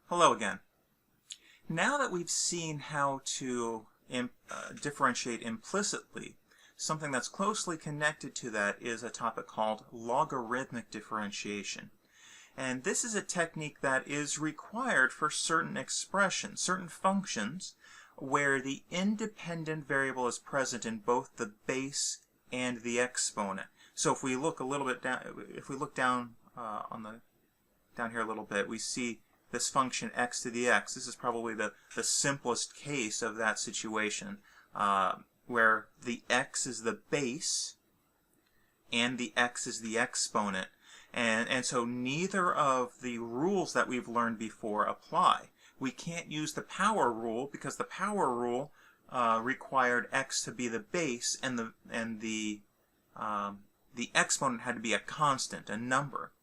Hello again. Now that we've seen how to differentiate implicitly, something that's closely connected to that is a topic called logarithmic differentiation. And this is a technique that is required for certain expressions, certain functions, where the independent variable is present in both the base and the exponent. So if we look a little bit down, if we look down down here a little bit, we see this function x to the x. This is probably the simplest case of that situation, where the x is the base and the x is the exponent. And so neither of the rules that we've learned before apply. We can't use the power rule because the power rule required x to be the base and the exponent had to be a constant, a number.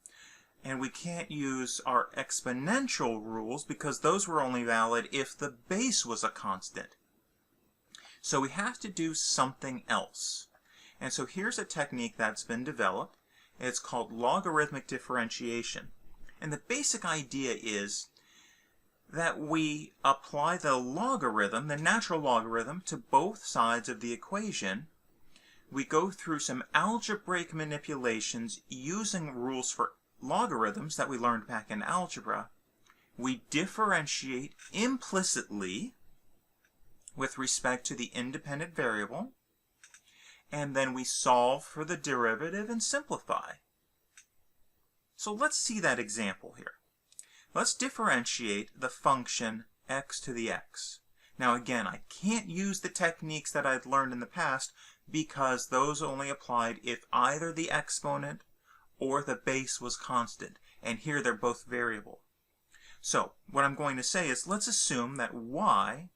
And we can't use our exponential rules because those were only valid if the base was a constant. So we have to do something else. And so here's a technique that's been developed. It's called logarithmic differentiation. And the basic idea is that we apply the logarithm, the natural logarithm, to both sides of the equation. We go through some algebraic manipulations using rules for logarithms that we learned back in algebra. We differentiate implicitly with respect to the independent variable, and then we solve for the derivative and simplify. So let's see that example here. Let's differentiate the function x to the x. Now again, I can't use the techniques that I've learned in the past because those only applied if either the exponent or the base was constant. And here they're both variable. So what I'm going to say is, let's assume that y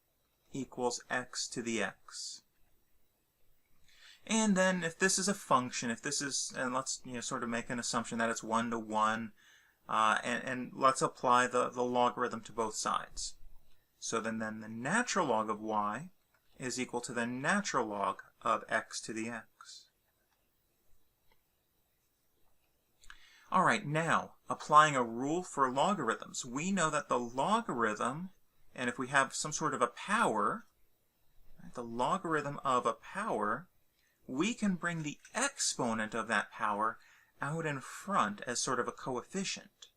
equals x to the x. And then if this is a function, if this is, and let's sort of make an assumption that it's 1 to 1, and let's apply the logarithm to both sides. So then the natural log of y is equal to the natural log of x to the x. All right, now, applying a rule for logarithms. We know that the logarithm, and if we have some sort of a power, the logarithm of a power, we can bring the exponent of that power out in front as sort of a coefficient.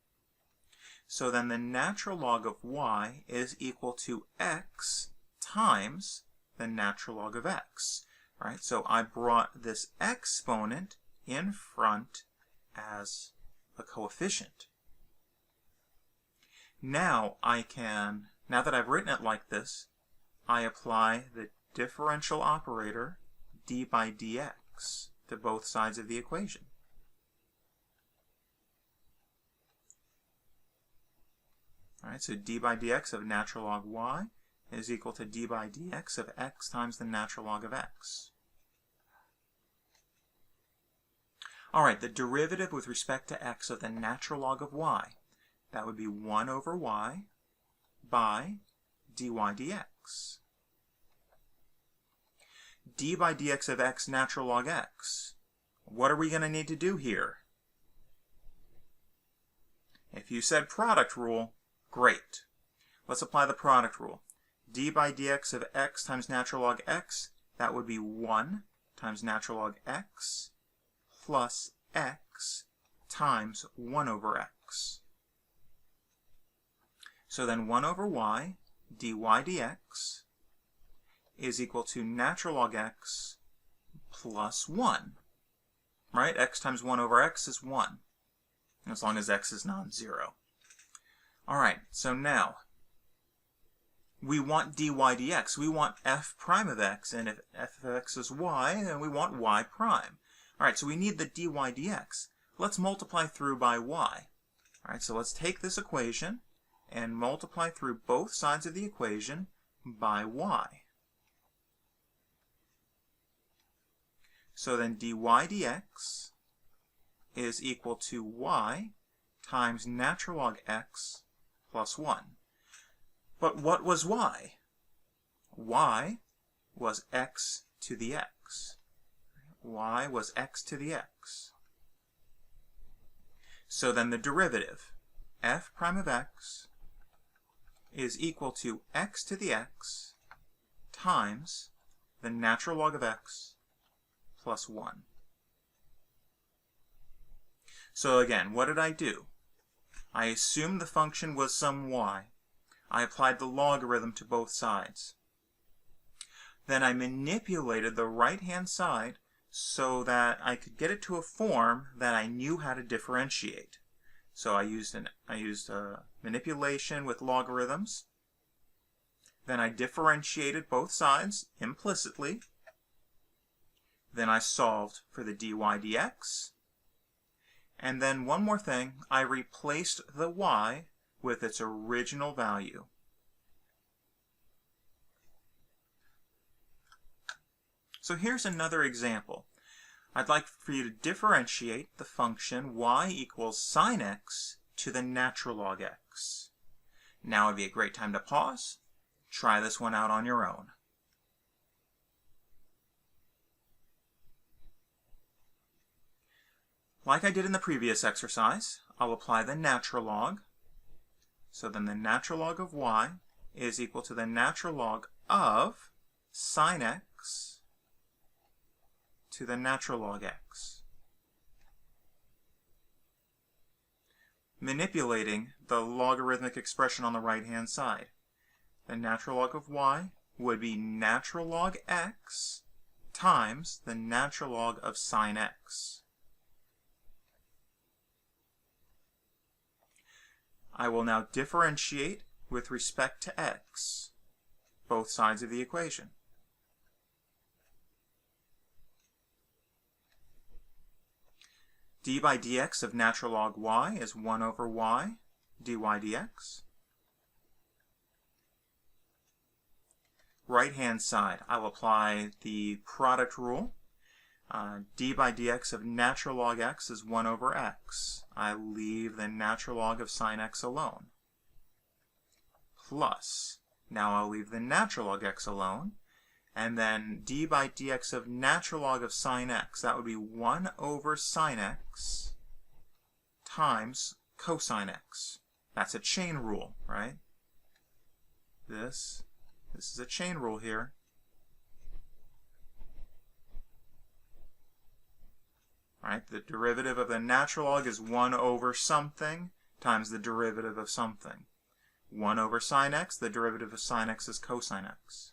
So then the natural log of y is equal to x times the natural log of x. All right, so I brought this exponent in front as a coefficient. Now now that I've written it like this, I apply the differential operator d by dx to both sides of the equation. All right, so d by dx of natural log y is equal to d by dx of x times the natural log of x. All right, the derivative with respect to x of the natural log of y, that would be 1 over y by dy dx. D by dx of x natural log x. What are we going to need to do here? If you said product rule, great. Let's apply the product rule. D by dx of x times natural log x, that would be 1 times natural log x plus x times 1 over x. So then 1 over y dy dx is equal to natural log x plus 1. Right? X times 1 over x is 1, as long as x is non-zero. All right, so now we want dy dx. We want f prime of x, and if f of x is y, then we want y prime. All right, so we need the dy dx. Let's multiply through by y. All right, so let's take this equation and multiply through both sides of the equation by y. So then dy dx is equal to y times natural log x plus 1. But what was y? Y was x to the x. Y was x to the x. So then the derivative, f prime of x is equal to x to the x times the natural log of x plus 1. So again, what did I do? I assumed the function was some y. I applied the logarithm to both sides. Then I manipulated the right-hand side so that I could get it to a form that I knew how to differentiate. So I used manipulation with logarithms. Then I differentiated both sides implicitly. Then I solved for the dy dx. And then one more thing, I replaced the y with its original value. So here's another example. I'd like for you to differentiate the function y equals sine x to the natural log x. Now would be a great time to pause. Try this one out on your own. Like I did in the previous exercise, I'll apply the natural log. So then the natural log of y is equal to the natural log of sine x to the natural log x. Manipulating the logarithmic expression on the right-hand side. The natural log of y would be natural log x times the natural log of sine x. I will now differentiate with respect to x, both sides of the equation. d by dx of natural log y is 1 over y dy dx. Right-hand side, I'll apply the product rule. D by dx of natural log x is 1 over x. I leave the natural log of sine x alone. Plus, now I'll leave the natural log x alone. And then d by dx of natural log of sine x, that would be 1 over sine x times cosine x. That's a chain rule, right? This is a chain rule here. Right? The derivative of the natural log is 1 over something times the derivative of something. 1 over sine x, the derivative of sine x is cosine x.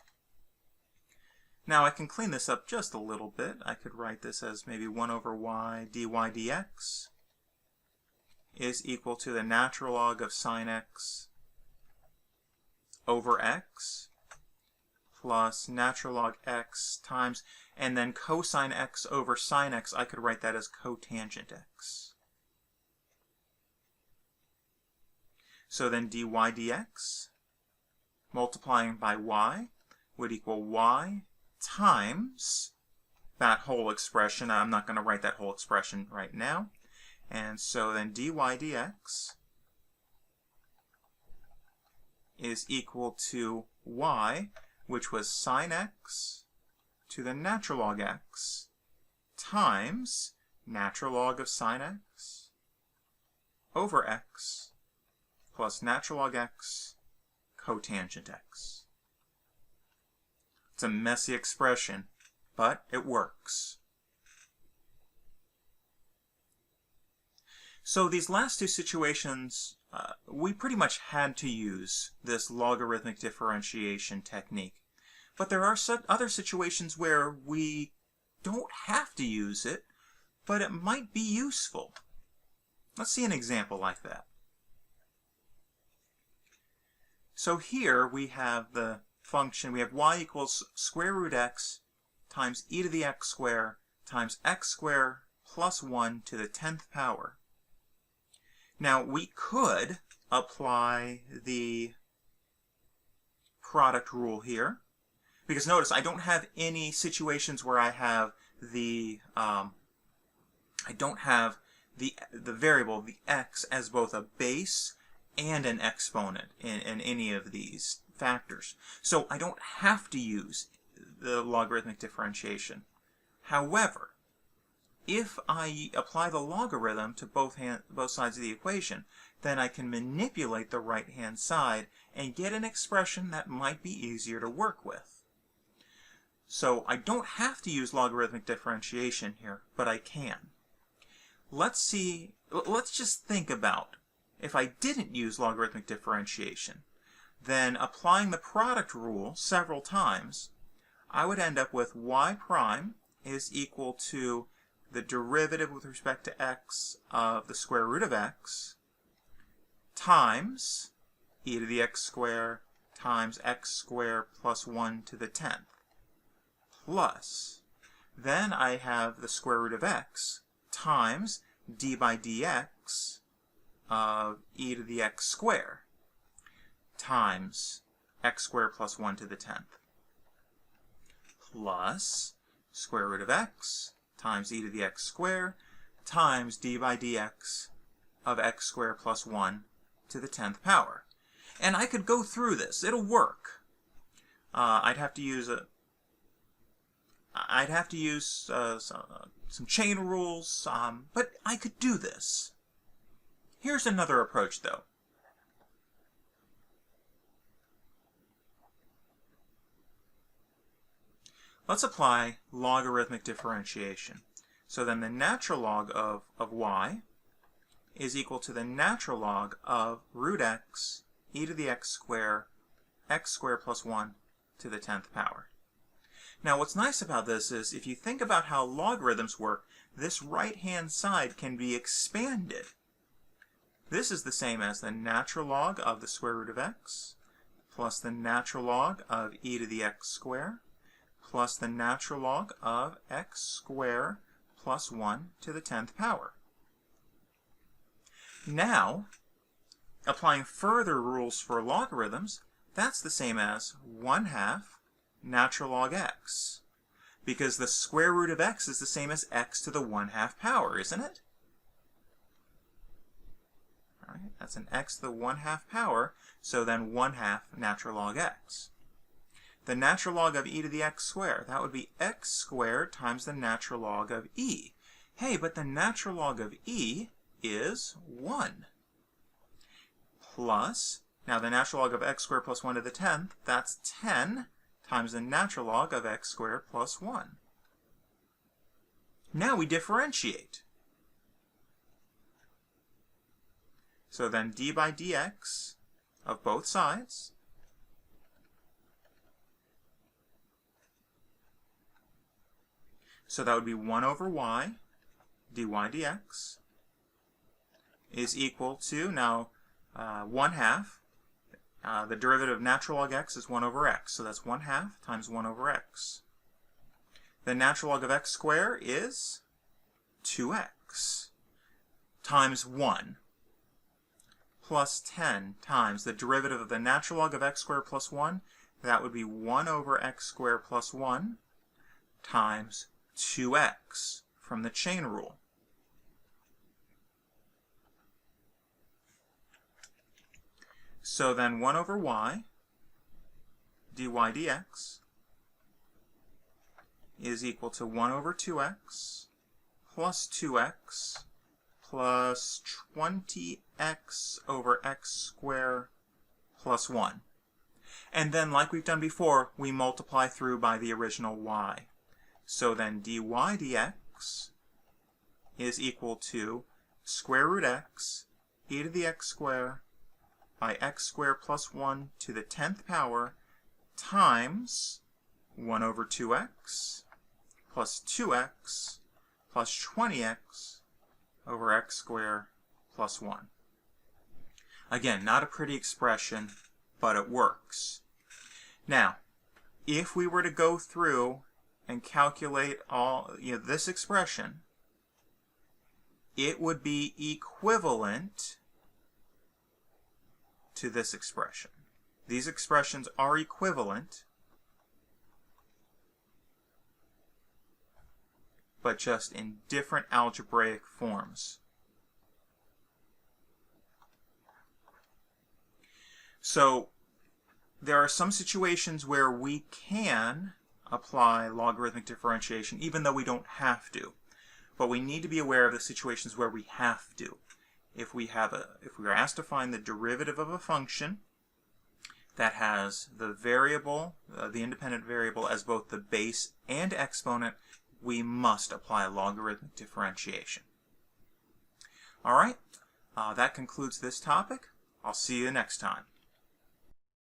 Now I can clean this up just a little bit. I could write this as maybe 1 over y dy dx is equal to the natural log of sine x over x plus natural log x times, and then cosine x over sine x, I could write that as cotangent x. So then dy dx multiplying by y would equal y times that whole expression. I'm not going to write that whole expression right now. And so then dy dx is equal to y, which was sine x to the natural log x times natural log of sine x over x plus natural log x cotangent x. It's a messy expression, but it works. So these last two situations, we pretty much had to use this logarithmic differentiation technique. But there are other situations where we don't have to use it, but it might be useful. Let's see an example like that. So here we have the function, we have y equals square root x times e to the x squared times x squared plus 1 to the 10th power. Now we could apply the product rule here, because notice I don't have any situations where I have the the variable, the x, as both a base and an exponent in any of these factors. So I don't have to use the logarithmic differentiation. However, if I apply the logarithm to both sides of the equation, then I can manipulate the right-hand side and get an expression that might be easier to work with. So I don't have to use logarithmic differentiation here, but I can. Let's just think about if I didn't use logarithmic differentiation, then applying the product rule several times, I would end up with y prime is equal to the derivative with respect to x of the square root of x times e to the x squared times x squared plus 1 to the 10th plus, then I have the square root of x times d by dx of e to the x squared times x squared plus 1 to the 10th plus square root of x times e to the x squared times d by dx of x squared plus 1 to the 10th power. And I could go through this. It'll work. I'd have to use some chain rules, but I could do this. Here's another approach, though. Let's apply logarithmic differentiation. So then the natural log of y is equal to the natural log of root x e to the x squared plus 1 to the 10th power. Now what's nice about this is if you think about how logarithms work, this right-hand side can be expanded. This is the same as the natural log of the square root of x plus the natural log of e to the x squared plus the natural log of x squared plus 1 to the 10th power. Now, applying further rules for logarithms, that's the same as 1/2 natural log x, because the square root of x is the same as x to the 1/2 power, isn't it? All right, that's an x to the 1/2 power, so then 1/2 natural log x. The natural log of e to the x squared, that would be x squared times the natural log of e. Hey, but the natural log of e is 1. Plus, now the natural log of x squared plus 1 to the 10th, that's 10 times the natural log of x squared plus 1. Now we differentiate. So then d by dx of both sides so that would be 1 over y dy dx is equal to, now 1/2, the derivative of natural log x is 1 over x, so that's 1/2 times 1 over x. The natural log of x squared is 2x times 1 plus 10 times the derivative of the natural log of x squared plus 1, that would be 1 over x squared plus 1 times 2x from the chain rule. So then 1 over y dy dx is equal to 1 over 2x plus 2x plus 20x over x squared plus 1. And then, like we've done before, we multiply through by the original y. So then dy dx is equal to square root x e to the x squared by x squared plus 1 to the 10th power times 1 over 2x plus 2x plus 20x over x squared plus 1. Again, not a pretty expression, but it works. Now, if we were to go through and calculate all this expression, it would be equivalent to this expression. These expressions are equivalent, but just in different algebraic forms. So there are some situations where we can apply logarithmic differentiation even though we don't have to. But we need to be aware of the situations where we have to. if we are asked to find the derivative of a function that has the variable, the independent variable, as both the base and exponent, we must apply logarithmic differentiation. All right, that concludes this topic. I'll see you next time.